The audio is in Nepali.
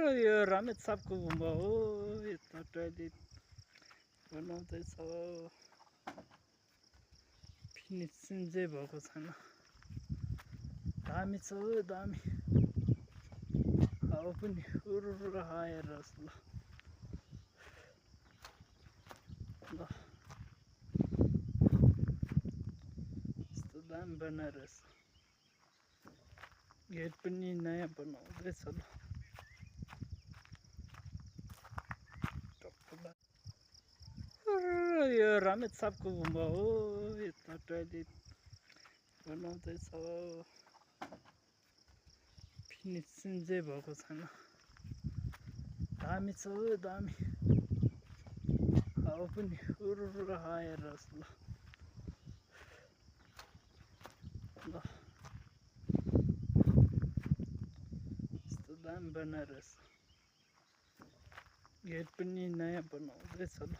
यो रामेछापको गुम्बा हो। यता टोयलेट बनाउँदैछ, फिनिसिङ चाहिँ भएको छैन। दामी छ हो, दामी। हावा पनि हुरुरु आएर ल ल यस्तो दामी बनाएर रहेछ। गेट पनि नयाँ बनाउँदैछ ल। यो रामेछापको गुम्बा हो। यता टोयलेट बनाउँदैछ, फिनिसिङ चाहिँ भएको छैन। दामी छ हो, दामी। हावा पनि हुरुरु आएर ल ल यस्तो दामी बनाएर रहेछ। गेट पनि नयाँ बनाउँदैछ ल।